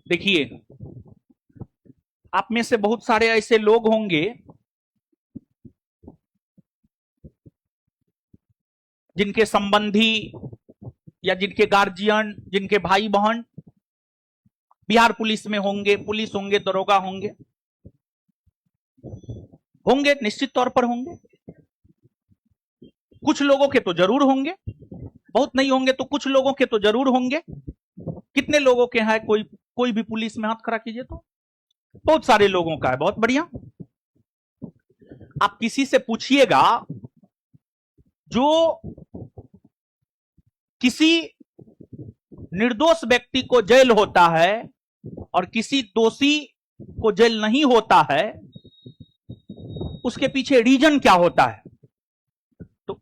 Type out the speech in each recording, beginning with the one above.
देखिए, आप में से बहुत सारे ऐसे लोग होंगे जिनके संबंधी या जिनके गार्जियन, जिनके भाई बहन बिहार पुलिस में होंगे, पुलिस होंगे, दरोगा होंगे, निश्चित तौर पर होंगे। कुछ लोगों के तो जरूर होंगे, बहुत नहीं होंगे तो कुछ लोगों के तो जरूर होंगे। कितने लोगों के हैं? कोई भी पुलिस में हाथ खड़ा कीजिए तो। बहुत सारे लोगों का है, बहुत बढ़िया। आप किसी से पूछिएगा, जो किसी निर्दोष व्यक्ति को जेल होता है और किसी दोषी को जेल नहीं होता है, उसके पीछे रीजन क्या होता है, तो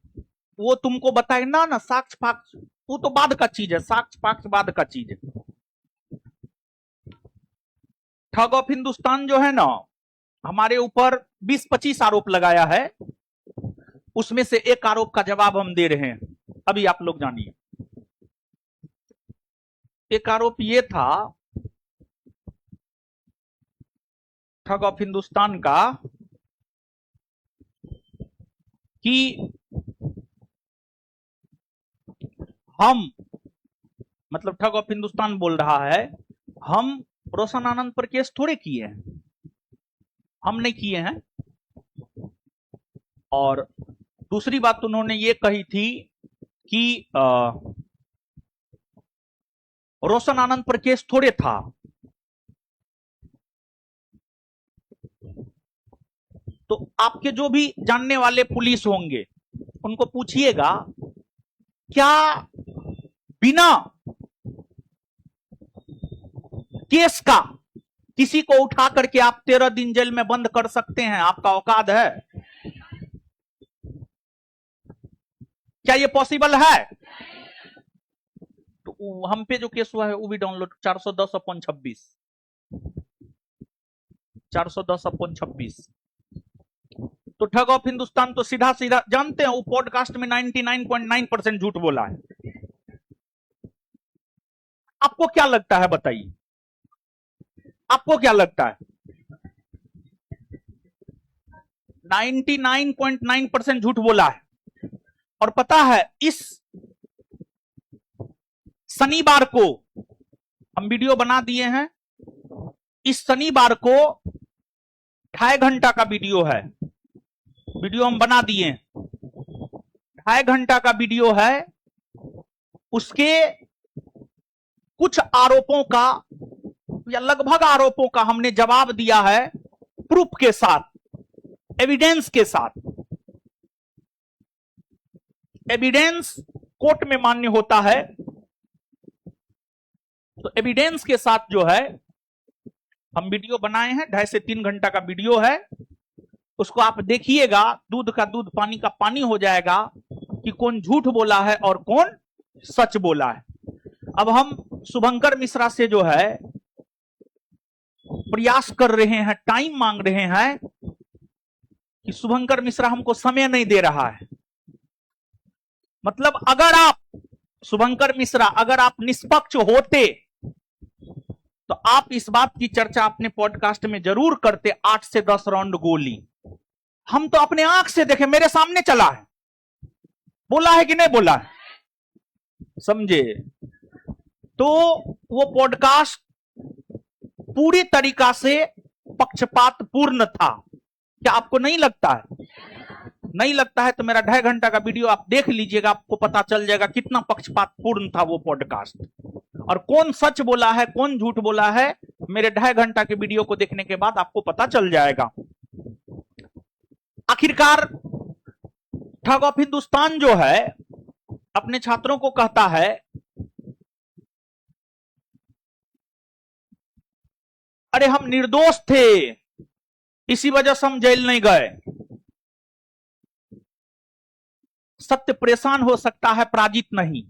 वो तुमको बताए ना साक्ष्य पाक्ष, वो तो बाद का चीज है, साक्ष्य पाक्ष बाद का चीज है। ठग ऑफ हिंदुस्तान जो है ना, हमारे ऊपर 20-25 आरोप लगाया है, उसमें से एक आरोप का जवाब हम दे रहे हैं, अभी आप लोग जानिए। एक आरोप ये था ठग ऑफ हिंदुस्तान का कि हम, मतलब ठग ऑफ हिंदुस्तान बोल रहा है, हम रोशन आनंद पर केस थोड़े किए हैं, हम नहीं किए हैं। और दूसरी बात उन्होंने ये कही थी कि रोशन आनंद पर केस थोड़े था। तो आपके जो भी जानने वाले पुलिस होंगे उनको पूछिएगा, क्या बिना केस का किसी को उठा करके आप 13 दिन जेल में बंद कर सकते हैं? आपका औकात है? क्या ये पॉसिबल है? तो हम पे जो केस हुआ है वो भी डाउनलोड 410/26 410/26। तो ठग ऑफ हिंदुस्तान तो सीधा सीधा जानते हैं, वो पॉडकास्ट में 99.9% झूठ बोला है। आपको क्या लगता है बताइए, आपको क्या लगता है? 99.9% झूठ बोला है। और पता है, इस शनिवार को हम वीडियो बना दिए हैं, इस शनिवार को 2.5 घंटा का वीडियो है, वीडियो हम बना दिए, 2.5 घंटा का वीडियो है। उसके कुछ आरोपों का या लगभग आरोपों का हमने जवाब दिया है, प्रूफ के साथ, एविडेंस के साथ। एविडेंस कोर्ट में मान्य होता है, तो एविडेंस के साथ जो है हम वीडियो बनाए हैं, 2.5 से 3 घंटा का वीडियो है। उसको आप देखिएगा, दूध का दूध पानी का पानी हो जाएगा कि कौन झूठ बोला है और कौन सच बोला है। अब हम शुभंकर मिश्रा से जो है प्रयास कर रहे हैं, टाइम मांग रहे हैं कि शुभंकर मिश्रा हमको समय नहीं दे रहा है। मतलब अगर आप शुभंकर मिश्रा, अगर आप निष्पक्ष होते तो आप इस बात की चर्चा अपने पॉडकास्ट में जरूर करते, 8 से 10 राउंड गोली। हम तो अपने आंख से देखे, मेरे सामने चला है, बोला है कि नहीं बोला है, समझे? तो वो पॉडकास्ट पूरी तरीका से पक्षपात पूर्ण था। क्या आपको नहीं लगता है? नहीं लगता है तो मेरा 2.5 घंटा का वीडियो आप देख लीजिएगा, आपको पता चल जाएगा कितना पक्षपात पूर्ण था वो पॉडकास्ट, और कौन सच बोला है कौन झूठ बोला है। मेरे 2.5 घंटा के वीडियो को देखने के बाद आपको पता चल जाएगा। आखिरकार ठग ऑफ हिंदुस्तान जो है अपने छात्रों को कहता है, अरे हम निर्दोष थे, इसी वजह से हम जेल नहीं गए। सत्य परेशान हो सकता है, पराजित नहीं।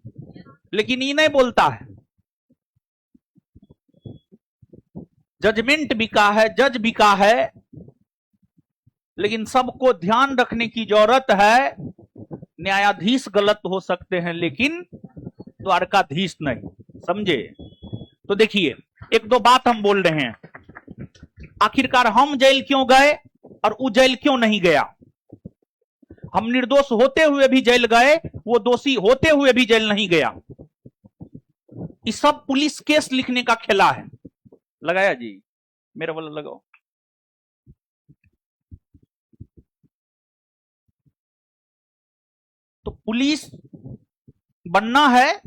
लेकिन ये नहीं बोलता है, जजमेंट बिका है, जज बिका है, लेकिन सबको ध्यान रखने की जरूरत है, न्यायाधीश गलत हो सकते हैं लेकिन द्वारकाधीश नहीं, समझे? तो देखिए, एक दो बात हम बोल रहे हैं। आखिरकार हम जेल क्यों गए और वो जेल क्यों नहीं गया? हम निर्दोष होते हुए भी जेल गए, वो दोषी होते हुए भी जेल नहीं गया। ये सब पुलिस केस लिखने का खेला है। लगाया जी, मेरा वाला लगाओ। तो पुलिस बनना है,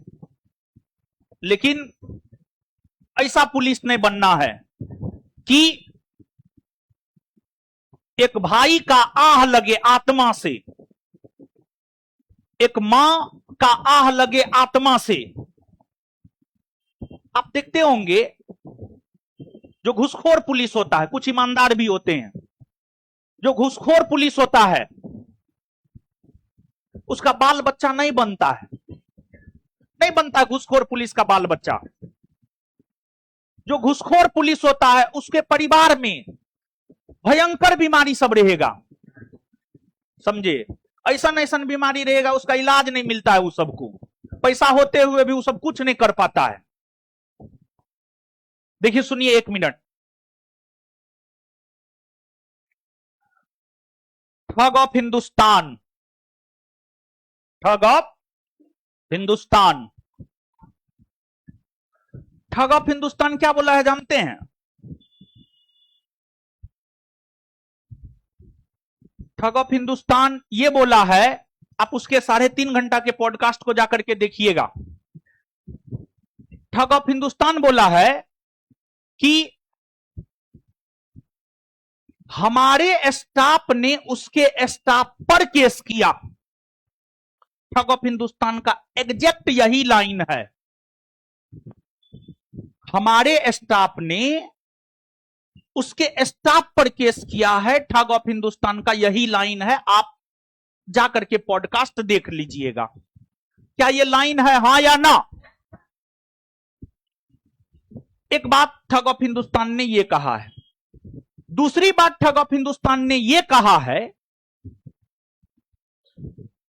लेकिन ऐसा पुलिस नहीं बनना है कि एक भाई का आह लगे आत्मा से, एक मां का आह लगे आत्मा से। आप देखते होंगे जो घूसखोर पुलिस होता है, कुछ ईमानदार भी होते हैं, जो घूसखोर पुलिस होता है उसका बाल बच्चा नहीं बनता है, नहीं बनता घूसखोर पुलिस का बाल बच्चा। जो घूसखोर पुलिस होता है उसके परिवार में भयंकर बीमारी सब रहेगा, समझे? ऐसा ऐसा बीमारी रहेगा, उसका इलाज नहीं मिलता है, वो सबको पैसा होते हुए भी वो सब कुछ नहीं कर पाता है। देखिए, सुनिए 1 मिनट। ठग ऑफ हिंदुस्तान, ठग ऑफ हिंदुस्तान। ठग ऑफ हिंदुस्तान क्या बोला है जानते हैं? ठग ऑफ हिंदुस्तान ये बोला है, आप उसके 3.5 घंटा के पॉडकास्ट को जाकर के देखिएगा। ठग ऑफ हिंदुस्तान बोला है कि हमारे स्टाफ ने उसके स्टाफ पर केस किया। ठग ऑफ हिंदुस्तान का एग्जैक्ट यही लाइन है, हमारे स्टाफ ने उसके स्टाफ पर केस किया है। ठग ऑफ हिंदुस्तान का यही लाइन है, आप जाकर के पॉडकास्ट देख लीजिएगा। क्या ये लाइन है, हां या ना? एक बात ठग ऑफ हिंदुस्तान ने ये कहा है। दूसरी बात ठग ऑफ हिंदुस्तान ने ये कहा है,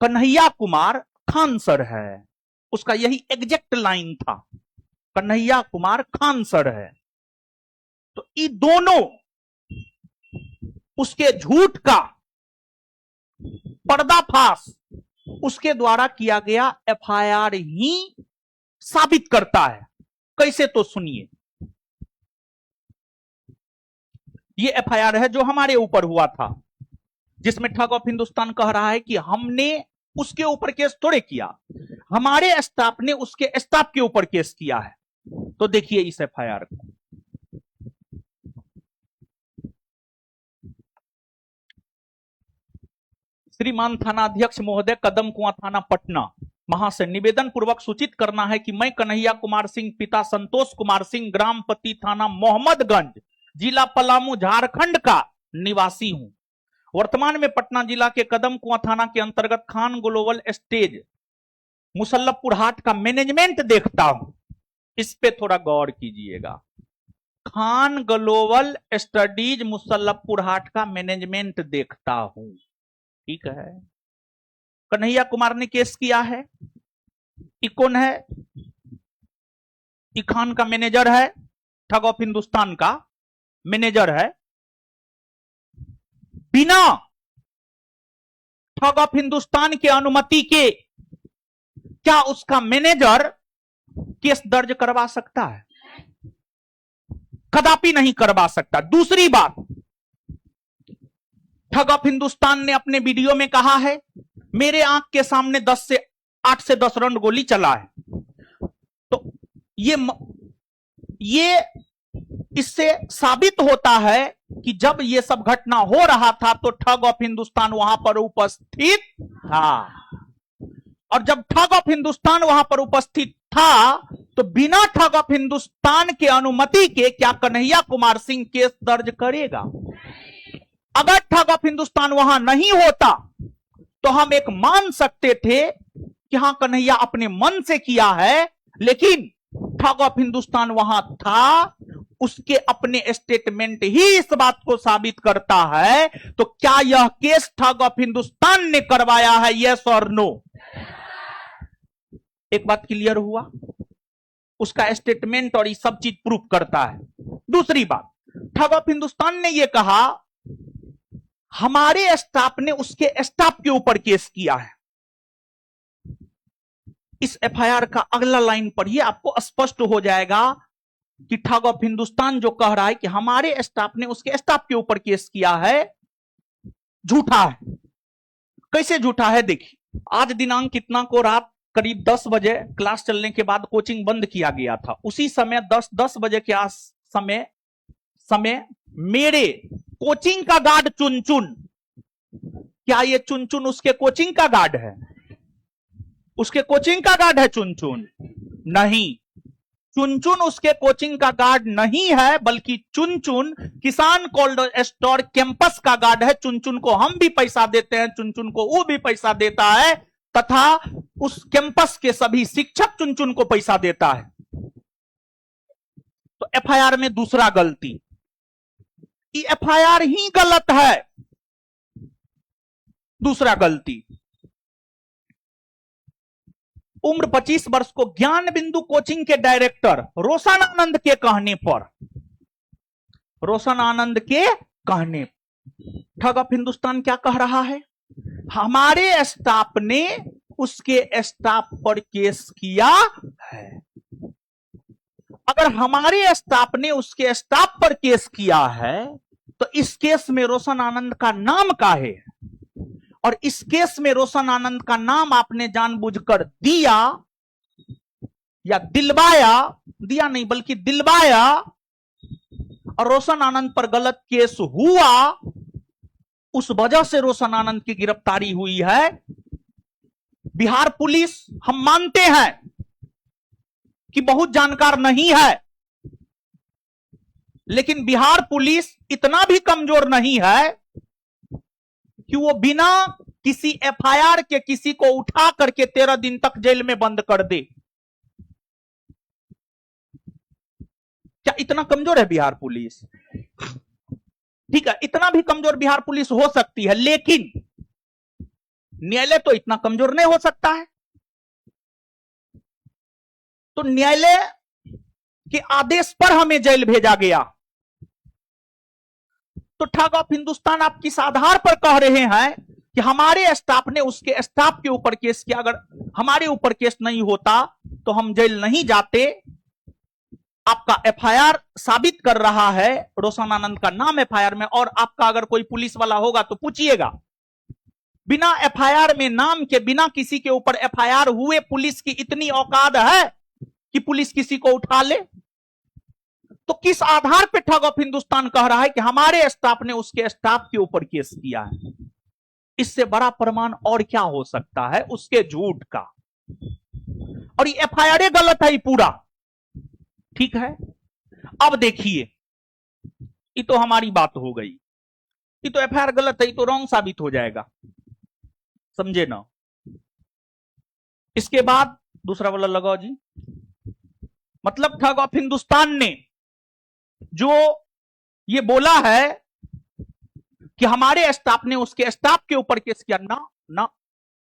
कन्हैया कुमार खान सर है, उसका यही एग्जैक्ट लाइन था, कन्हैया कुमार खान सर है। तो ये दोनों उसके झूठ का पर्दाफाश उसके द्वारा किया गया एफआईआर ही साबित करता है। कैसे? तो सुनिए, ये एफआईआर है जो हमारे ऊपर हुआ था, जिसमें ठग ऑफ हिंदुस्तान कह रहा है कि हमने उसके ऊपर केस थोड़े किया, हमारे स्टाफ ने उसके स्टाफ के ऊपर केस किया है। तो देखिए इस एफआईआर को। श्रीमान थानाध्यक्ष महोदय, कदम कुआं थाना पटना महा से निवेदन पूर्वक सूचित करना है कि मैं कन्हैया कुमार सिंह पिता संतोष कुमार सिंह ग्राम पति थाना मोहम्मदगंज जिला पलामू झारखंड का निवासी हूं। वर्तमान में पटना जिला के कदम कुआं थाना के अंतर्गत खान ग्लोबल स्टेज मुसल्लफपुर हाट का मैनेजमेंट देखता हूं। इस पे थोड़ा गौर कीजिएगा। खान ग्लोबल स्टडीज मुसल्लफपुर हाट का मैनेजमेंट देखता हूं, ठीक है। कन्हैया कुमार ने केस किया है। ये कौन है? ये खान का मैनेजर है, ठग ऑफ हिंदुस्तान का मैनेजर है। बिना ठग ऑफ हिंदुस्तान के अनुमति के क्या उसका मैनेजर केस दर्ज करवा सकता है? कदापि नहीं करवा सकता। दूसरी बात, ठग ऑफ हिंदुस्तान ने अपने वीडियो में कहा है, मेरे आंख के सामने 8 से 10 राउंड गोली चला है। तो ये इससे साबित होता है कि जब ये सब घटना हो रहा था तो ठग ऑफ हिंदुस्तान वहां पर उपस्थित था, और जब ठग ऑफ हिंदुस्तान वहां पर उपस्थित था तो बिना ठग ऑफ हिंदुस्तान के अनुमति के क्या कन्हैया कुमार सिंह केस दर्ज करेगा? अगर ठग ऑफ हिंदुस्तान वहां नहीं होता तो हम एक मान सकते थे कि हां कन्हैया अपने मन से किया है, लेकिन ठग ऑफ हिंदुस्तान वहां था, उसके अपने स्टेटमेंट ही इस बात को साबित करता है। तो क्या यह केस ठग ऑफ हिंदुस्तान ने करवाया है? यस और नो? एक बात क्लियर हुआ? उसका स्टेटमेंट और ये सब चीज प्रूफ करता है। दूसरी बात, ठग ऑफ हिंदुस्तान ने यह कहा हमारे स्टाफ ने उसके स्टाफ के ऊपर केस किया है। इस एफआईआर का अगला लाइन पढ़िए, आपको स्पष्ट हो जाएगा कि ठग ऑफ हिंदुस्तान जो कह रहा है कि हमारे स्टाफ ने उसके स्टाफ के ऊपर केस किया है, झूठा है। कैसे झूठा है देखिए, आज दिनांक कितना को रात करीब 10 बजे क्लास चलने के बाद कोचिंग बंद किया गया था। उसी समय 10 बजे के समय मेरे कोचिंग का गार्ड चुनचुन, क्या ये चुनचुन उसके कोचिंग का गार्ड है? उसके कोचिंग का गार्ड है चुनचुन? नहीं, चुनचुन उसके कोचिंग का गार्ड नहीं है, बल्कि चुनचुन किसान कोल्ड स्टोर कैंपस का गार्ड है। चुनचुन को हम भी पैसा देते हैं, चुनचुन को वो भी पैसा देता है, तथा उस कैंपस के सभी शिक्षक चुनचुन को पैसा देता है। तो एफआईआर में दूसरा गलती, ये एफआईआर ही गलत है। दूसरा गलती, उम्र 25 वर्ष को ज्ञान बिंदु कोचिंग के डायरेक्टर रोशन आनंद के कहने पर, रोशन आनंद के कहने, ठग ऑफ हिंदुस्तान क्या कह रहा है? हमारे स्टाफ ने उसके स्टाफ पर केस किया है। अगर हमारे स्टाफ ने उसके स्टाफ पर केस किया है तो इस केस में रोशन आनंद का नाम काहे है? और इस केस में रोशन आनंद का नाम आपने जानबूझकर दिया या दिलवाया, दिया नहीं बल्कि दिलवाया, और रोशन आनंद पर गलत केस हुआ, उस वजह से रोशन आनंद की गिरफ्तारी हुई है। बिहार पुलिस, हम मानते हैं कि बहुत जानकार नहीं है, लेकिन बिहार पुलिस इतना भी कमजोर नहीं है कि वो बिना किसी एफआईआर के किसी को उठा करके 13 दिन तक जेल में बंद कर दे। क्या इतना कमजोर है बिहार पुलिस? ठीक है, इतना भी कमजोर बिहार पुलिस हो सकती है, लेकिन न्यायालय तो इतना कमजोर नहीं हो सकता है। तो न्यायालय के आदेश पर हमें जेल भेजा गया। तो ठग ऑफ हिंदुस्तान आप किस आधार पर कह रहे हैं कि हमारे स्टाफ ने उसके स्टाफ के ऊपर केस किया? अगर हमारे ऊपर केस नहीं होता तो हम जेल नहीं जाते। आपका एफआईआर साबित कर रहा है रोशन आनंद का नाम एफआईआर में, और आपका अगर कोई पुलिस वाला होगा तो पूछिएगा, बिना एफआईआर में नाम के, बिना किसी के ऊपर एफआईआर हुए पुलिस की इतनी औकात है कि पुलिस किसी को उठा ले? तो किस आधार पर ठग ऑफ हिंदुस्तान कह रहा है कि हमारे स्टाफ ने उसके स्टाफ के ऊपर केस किया है? इससे बड़ा प्रमाण और क्या हो सकता है उसके झूठ का? और ये एफआईआर गलत है पूरा, ठीक है। अब देखिए, ये तो हमारी बात हो गई, ये तो एफआईआर गलत है, ये तो रॉन्ग साबित हो जाएगा, समझे ना। इसके बाद दूसरा वाला लगाओ जी। मतलब ठग ऑफ हिंदुस्तान ने जो ये बोला है कि हमारे स्टाफ ने उसके स्टाफ के ऊपर केस किया, ना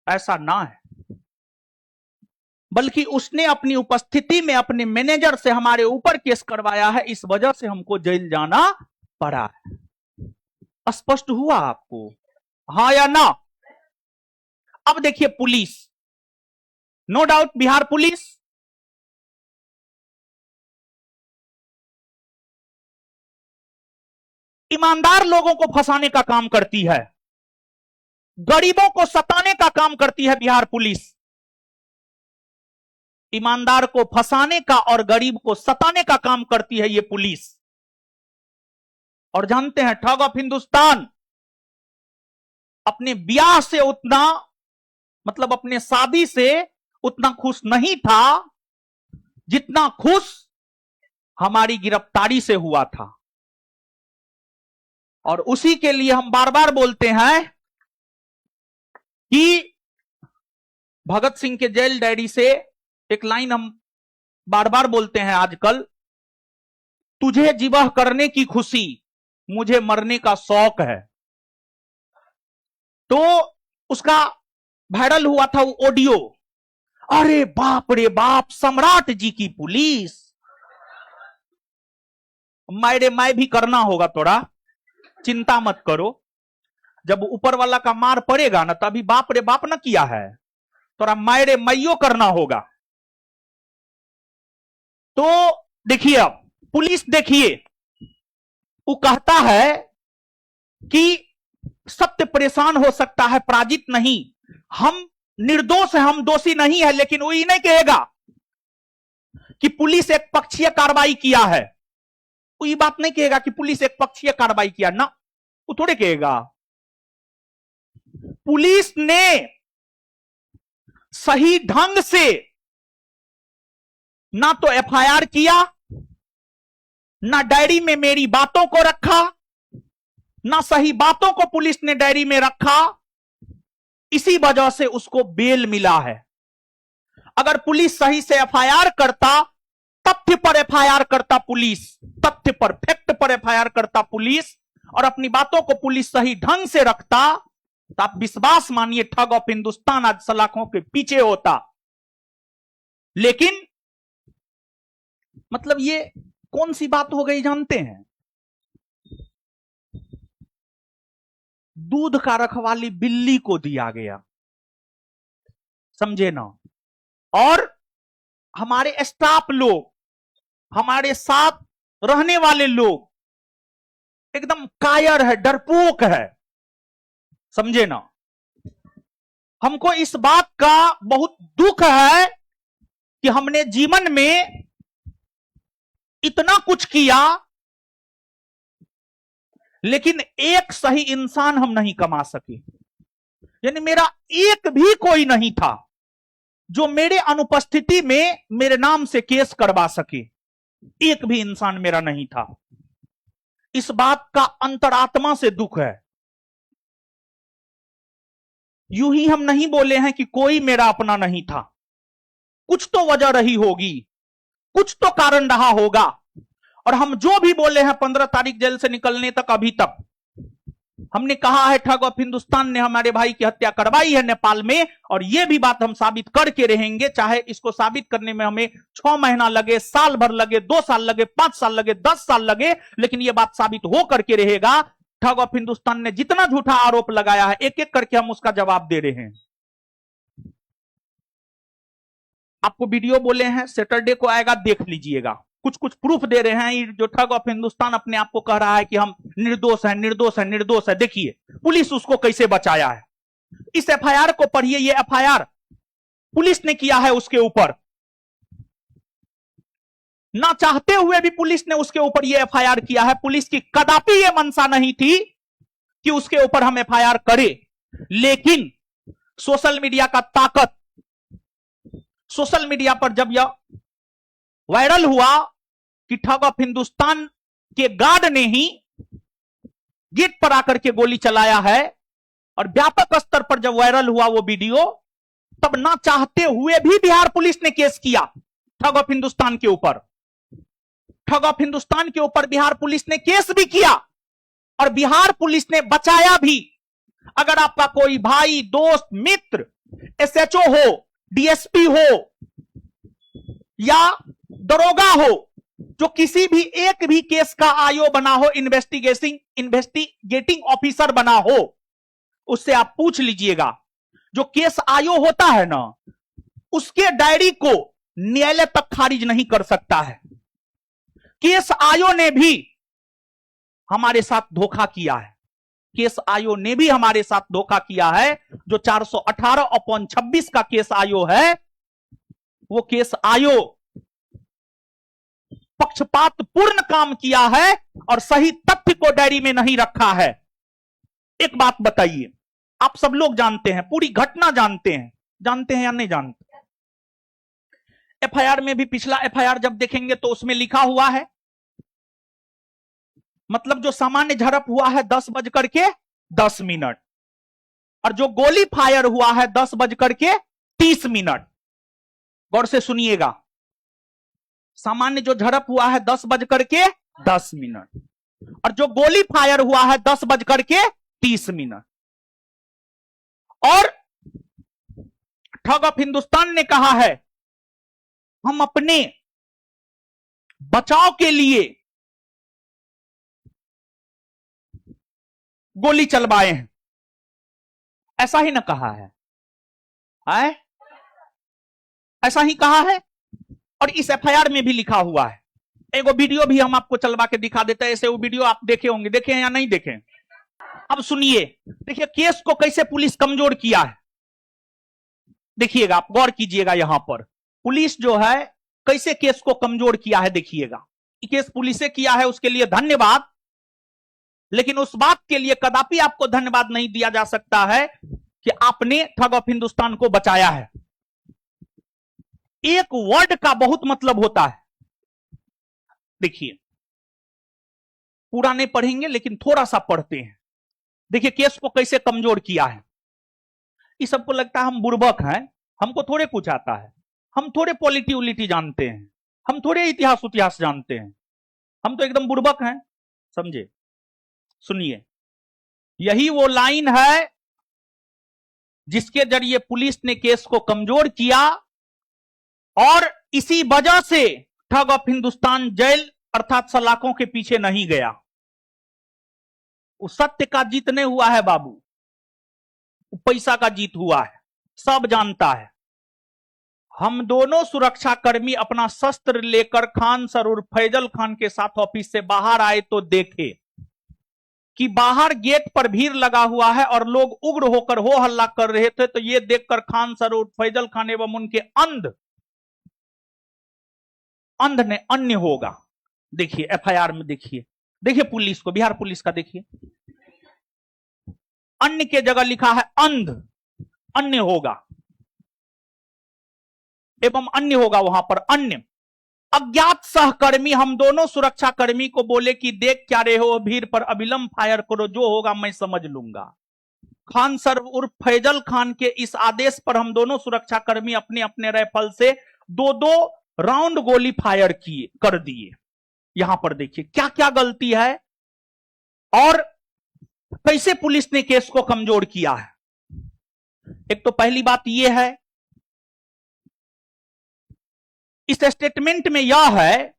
ऐसा ना है, बल्कि उसने अपनी उपस्थिति में अपने मैनेजर से हमारे ऊपर केस करवाया है, इस वजह से हमको जेल जाना पड़ा है। स्पष्ट हुआ आपको, हां या ना? अब देखिए police, no doubt Bihar police ईमानदार लोगों को फंसाने का काम करती है, गरीबों को सताने का काम करती है बिहार पुलिस। ईमानदार को फंसाने का और गरीब को सताने का काम करती है ये पुलिस। और जानते हैं ठग ऑफ हिंदुस्तान अपने ब्याह से उतना, मतलब अपने शादी से उतना खुश नहीं था जितना खुश हमारी गिरफ्तारी से हुआ था। और उसी के लिए हम बार बार बोलते हैं कि भगत सिंह के जेल डायरी से एक लाइन हम बार बार बोलते हैं आजकल, तुझे जिबह करने की खुशी, मुझे मरने का शौक है। तो उसका वायरल हुआ था वो ऑडियो, अरे बाप रे बाप, सम्राट जी की पुलिस। मायरे माय भी करना होगा थोड़ा, चिंता मत करो। जब ऊपर वाला का मार पड़ेगा ना, तभी बाप रे बाप ना किया है, थोड़ा मायरे माइयो करना होगा। तो देखिए, अब पुलिस देखिए, वो कहता है कि सत्य परेशान हो सकता है, पराजित नहीं। हम निर्दोष है, हम दोषी नहीं है, लेकिन वो ये नहीं कहेगा कि पुलिस एक पक्षीय कार्रवाई किया है। वो ये बात नहीं कहेगा कि पुलिस एक पक्षीय कार्रवाई किया ना, वो थोड़े कहेगा। पुलिस ने सही ढंग से ना तो एफआईआर किया, ना डायरी में मेरी बातों को रखा, ना सही बातों को पुलिस ने डायरी में रखा। इसी वजह से उसको बेल मिला है। अगर पुलिस सही से एफआईआर करता, तथ्य पर एफआईआर करता पुलिस, तथ्य पर, फैक्ट पर एफआईआर करता पुलिस, और अपनी बातों को पुलिस सही ढंग से रखता, तो आप विश्वास मानिए ठग ऑफ हिंदुस्तान आज सलाखों के पीछे होता। लेकिन मतलब ये कौन सी बात हो गई जानते हैं? दूध का रखवाली बिल्ली को दिया गया, समझे ना। और हमारे स्टाफ लोग, हमारे साथ रहने वाले लोग एकदम कायर है, डरपोक है, समझे ना। हमको इस बात का बहुत दुख है कि हमने जीवन में इतना कुछ किया, लेकिन एक सही इंसान हम नहीं कमा सके। यानी मेरा एक भी कोई नहीं था जो मेरे अनुपस्थिति में मेरे नाम से केस करवा सके, एक भी इंसान मेरा नहीं था। इस बात का अंतरात्मा से दुख है। यूं ही हम नहीं बोले हैं कि कोई मेरा अपना नहीं था, कुछ तो वजह रही होगी, कुछ तो कारण रहा होगा। और हम जो भी बोले हैं 15 तारीख जेल से निकलने तक, अभी तक हमने कहा है ठग ऑफ हिंदुस्तान ने हमारे भाई की हत्या करवाई है नेपाल में, और यह भी बात हम साबित करके रहेंगे, चाहे इसको साबित करने में हमें 6 महीना लगे, साल भर लगे, 2 साल लगे, 5 साल लगे, 10 साल लगे, लेकिन यह बात साबित हो करके रहेगा। ठग ऑफ हिंदुस्तान ने जितना झूठा आरोप लगाया है, एक एक करके हम उसका जवाब दे रहे हैं। आपको वीडियो बोले हैं सैटरडे को आएगा, देख लीजिएगा, कुछ कुछ प्रूफ दे रहे हैं। जो ठग ऑफ हिंदुस्तान अपने आप को कह रहा है कि हम निर्दोष है, निर्दोष है, निर्दोष है, देखिए पुलिस उसको कैसे बचाया है। इस एफआईआर को पढ़िए, ये एफआईआर पुलिस ने किया है उसके ऊपर, ना चाहते हुए भी पुलिस ने उसके ऊपर ये एफआईआर किया है। पुलिस की कदापि ये मंशा नहीं थी कि उसके ऊपर हम एफआईआर करें, लेकिन सोशल मीडिया का ताकत, सोशल मीडिया पर जब यह वायरल हुआ कि ठग ऑफ हिंदुस्तान के गार्ड ने ही गेट पर आकर के गोली चलाया है, और व्यापक स्तर पर जब वायरल हुआ वो वीडियो, तब ना चाहते हुए भी बिहार पुलिस ने केस किया ठग ऑफ हिंदुस्तान के ऊपर। ठग ऑफ हिंदुस्तान के ऊपर बिहार पुलिस ने केस भी किया, और बिहार पुलिस ने बचाया भी। अगर आपका कोई भाई, दोस्त, मित्र एसएचओ हो, डीएसपी हो या दरोगा हो, जो किसी भी एक भी केस का आईओ बना हो, इन्वेस्टिगेटिंग ऑफिसर बना हो, उससे आप पूछ लीजिएगा। जो केस आईओ होता है ना, उसके डायरी को न्यायालय तक खारिज नहीं कर सकता है। केस आईओ ने भी हमारे साथ धोखा किया है, केस आईओ ने भी हमारे साथ धोखा किया है। जो 418/26 का केस आईओ है, वो केस आईओ पक्षपात पूर्ण काम किया है और सही तथ्य को डायरी में नहीं रखा है। एक बात बताइए, आप सब लोग जानते हैं, पूरी घटना जानते हैं, जानते हैं या नहीं जानते? एफआईआर में भी, पिछला एफआईआर जब देखेंगे तो उसमें लिखा हुआ है, मतलब जो सामान्य झड़प हुआ है 10:10, और जो गोली फायर हुआ है 10:30। गौर से सुनिएगा, सामान्य जो झड़प हुआ है 10:10, और जो गोली फायर हुआ है 10:30। और ठग ऑफ हिंदुस्तान ने कहा है हम अपने बचाव के लिए गोली चलवाए हैं, ऐसा ही ना कहा है? ऐसा ही कहा है। और इस एफआईआर में भी लिखा हुआ है। एगो वीडियो भी हम आपको चलवा के दिखा देते हैं, ऐसे वो वीडियो आप देखे होंगे, देखे या नहीं देखे? अब सुनिए, देखिए केस को कैसे पुलिस कमजोर किया है। देखिएगा, आप गौर कीजिएगा, यहां पर पुलिस जो है कैसे केस को कमजोर किया है। देखिएगा, केस पुलिस से किया है, उसके लिए धन्यवाद, लेकिन उस बात के लिए कदापि आपको धन्यवाद नहीं दिया जा सकता है कि आपने ठग ऑफ हिंदुस्तान को बचाया है। एक वर्ड का बहुत मतलब होता है। देखिए, पूरा नहीं पढ़ेंगे लेकिन थोड़ा सा पढ़ते हैं। देखिए केस को कैसे कमजोर किया है। इस सबको लगता है हम बुर्बक हैं, हमको थोड़े कुछ आता है, हम थोड़े पॉलिटी उलिटी जानते हैं, हम थोड़े इतिहास जानते हैं, हम तो एकदम बुर्बक हैं, समझे? सुनिए, यही वो लाइन है जिसके जरिए पुलिस ने केस को कमजोर किया और इसी वजह से ठग ऑफ हिंदुस्तान जेल अर्थात सलाखों के पीछे नहीं गया। उस सत्य का जीत नहीं हुआ है बाबू, पैसा का जीत हुआ है, सब जानता है। हम दोनों सुरक्षा कर्मी अपना शस्त्र लेकर खान सर और फैजल खान के साथ ऑफिस से बाहर आए तो देखे कि बाहर गेट पर भीड़ लगा हुआ है और लोग उग्र होकर हो हल्ला कर रहे थे। तो ये देखकर खान सर और फैजल खान एवं उनके अंध ने अन्य होगा। देखिए एफआईआर में, देखिए पुलिस को, बिहार पुलिस का देखिए, अन्य के जगह लिखा है अंध, अन्य होगा एवं अन्य होगा, वहां पर अन्य। अज्ञात सहकर्मी हम दोनों सुरक्षा कर्मी को बोले कि देख क्या रहे हो, भीड़ पर अविलंब फायर करो, जो होगा मैं समझ लूंगा। खान सर उर्फ फैजल खान के इस आदेश पर हम दोनों सुरक्षा कर्मी अपने अपने राइफल से 2-2 राउंड गोली फायर कर दिए। यहां पर देखिए क्या क्या गलती है और कैसे पुलिस ने केस को कमजोर किया है। एक तो पहली बात यह है, इस स्टेटमेंट में यह है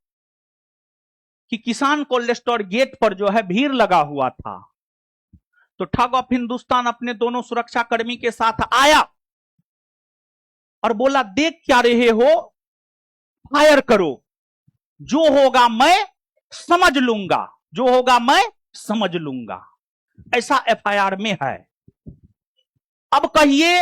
कि किसान कोल्ड स्टोर गेट पर जो है भीड़ लगा हुआ था, तो ठग ऑफ हिंदुस्तान अपने दोनों सुरक्षा कर्मी के साथ आया और बोला देख क्या रहे हो, फायर करो, जो होगा मैं समझ लूंगा, जो होगा मैं समझ लूंगा। ऐसा एफआईआर में है। अब कहिए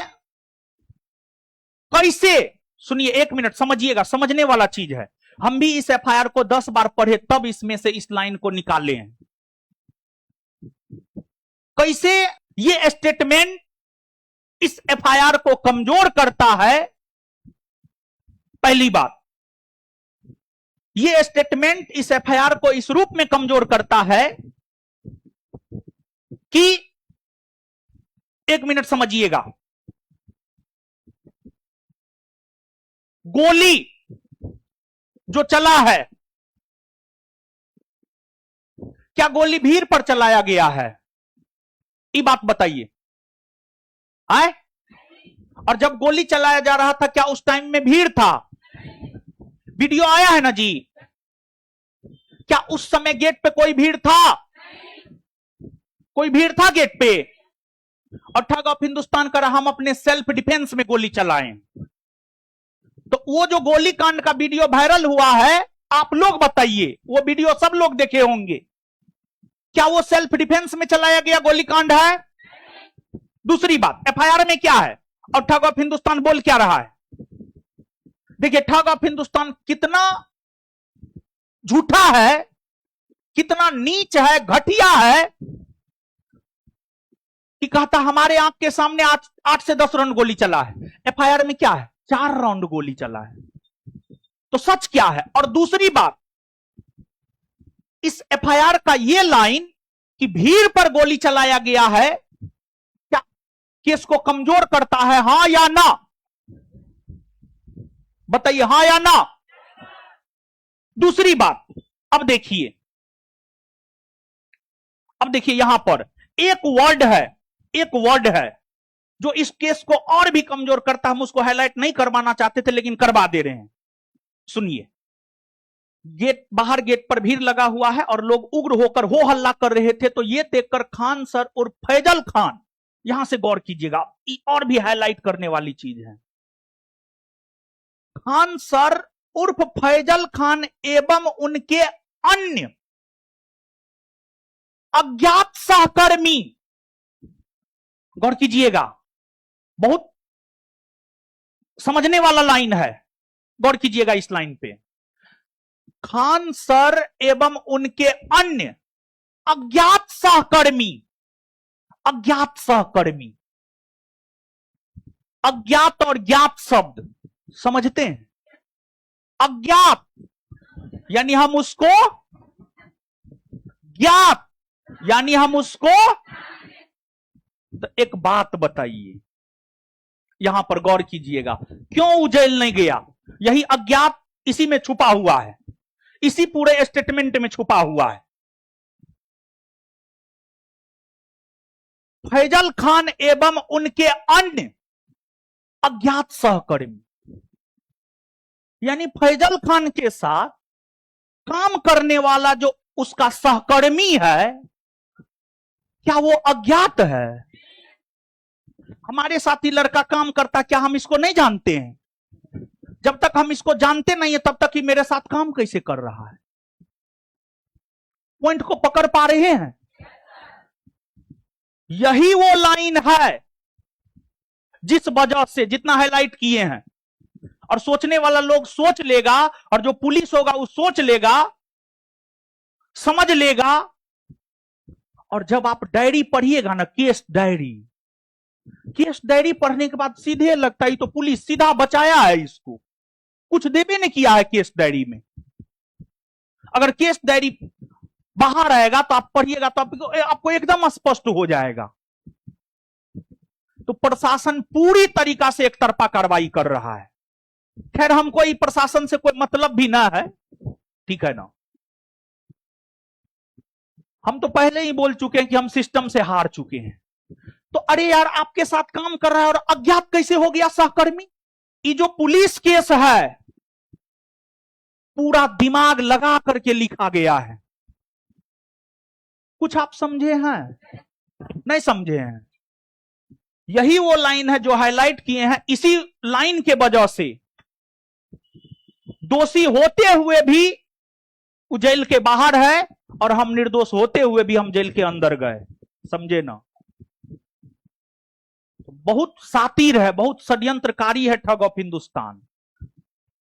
कैसे, सुनिए 1 मिनट समझिएगा, समझने वाला चीज है। हम भी इस एफआईआर को 10 बार पढ़े तब इसमें से इस लाइन को निकाले हैं। कैसे ये स्टेटमेंट इस एफआईआर को कमजोर करता है। पहली बात, ये स्टेटमेंट इस एफआईआर को इस रूप में कमजोर करता है कि 1 मिनट समझिएगा, गोली जो चला है, क्या गोली भीड़ पर चलाया गया है? ये बात बताइए। आए? और जब गोली चलाया जा रहा था क्या उस टाइम में भीड़ था? वीडियो आया है ना जी। क्या उस समय गेट पे कोई भीड़ था? कोई भीड़ था गेट पे? और ठग ऑफ हिंदुस्तान कर हम अपने सेल्फ डिफेंस में गोली चलाएं। तो वो जो गोली कांड का वीडियो वायरल हुआ है, आप लोग बताइए, वो वीडियो सब लोग देखे होंगे, क्या वो सेल्फ डिफेंस में चलाया गया गोली कांड है? दूसरी बात, एफआईआर में क्या है और ठग ऑफ हिंदुस्तान बोल क्या रहा है? देखिए ठग ऑफ हिंदुस्तान कितना झूठा है, कितना नीच है, घटिया है कि कहता हमारे आंख के सामने 8 से 10 राउंड गोली चला है। एफआईआर में क्या है? 4 राउंड गोली चला है। तो सच क्या है? और दूसरी बात, इस एफआईआर का ये लाइन कि भीड़ पर गोली चलाया गया है, क्या केस को कमजोर करता है? हां या ना? बताइए, हां या ना? दूसरी बात, अब देखिए यहां पर एक वर्ड है जो इस केस को और भी कमजोर करता, हम उसको हाईलाइट नहीं करवाना चाहते थे लेकिन करवा दे रहे हैं। सुनिए, गेट बाहर गेट पर भीड़ लगा हुआ है और लोग उग्र होकर हो हल्ला कर रहे थे, तो ये देखकर खान सर और फैजल खान, यहां से गौर कीजिएगा, और भी हाईलाइट करने वाली चीज है। खान सर उर्फ फैजल खान एवं उनके अन्य अज्ञात सहकर्मी, गौर कीजिएगा, बहुत समझने वाला लाइन है, गौर कीजिएगा इस लाइन पे। खान सर एवं उनके अन्य अज्ञात सहकर्मी, अज्ञात सहकर्मी, अज्ञात और ज्ञात शब्द समझते हैं। अज्ञात यानी हम उसको, ज्ञात यानी हम उसको। तो एक बात बताइए, यहां पर गौर कीजिएगा, क्यों उजेल नहीं गया? यही अज्ञात इसी में छुपा हुआ है, इसी पूरे स्टेटमेंट में छुपा हुआ है। फैजल खान एवं उनके अन्य अज्ञात सहकर्मी, यानी फैजल खान के साथ काम करने वाला जो उसका सहकर्मी है, क्या वो अज्ञात है? हमारे साथ ही लड़का काम करता, क्या हम इसको नहीं जानते हैं? जब तक हम इसको जानते नहीं है तब तक ही मेरे साथ काम कैसे कर रहा है? पॉइंट को पकड़ पा रहे हैं? यही वो लाइन है जिस वजह से, जितना हाईलाइट किए हैं, और सोचने वाला लोग सोच लेगा, और जो पुलिस होगा वो सोच लेगा, समझ लेगा। और जब आप डायरी पढ़िएगा ना, केस डायरी, केस डायरी पढ़ने के बाद सीधे लगता है तो पुलिस सीधा बचाया है, इसको कुछ देवे ने किया है केस डायरी में। अगर केस डायरी बाहर आएगा तो आप पढ़िएगा तो आपको एकदम स्पष्ट हो जाएगा। तो प्रशासन पूरी तरीका से एक तरफा कार्रवाई कर रहा है। खैर, हमको ये प्रशासन से कोई मतलब भी ना है, ठीक है ना। हम तो पहले ही बोल चुके हैं कि हम सिस्टम से हार चुके हैं। तो अरे यार, आपके साथ काम कर रहा है और अज्ञात कैसे हो गया सहकर्मी? ये जो पुलिस केस है, पूरा दिमाग लगा करके लिखा गया है। कुछ आप समझे हैं? नहीं समझे हैं? यही वो लाइन है जो हाईलाइट किए हैं। इसी लाइन के वजह से दोषी होते हुए भी वो जेल के बाहर है, और हम निर्दोष होते हुए भी हम जेल के अंदर गए। समझे ना? बहुत शातिर है, बहुत षड्यंत्रकारी है ठग ऑफ हिंदुस्तान।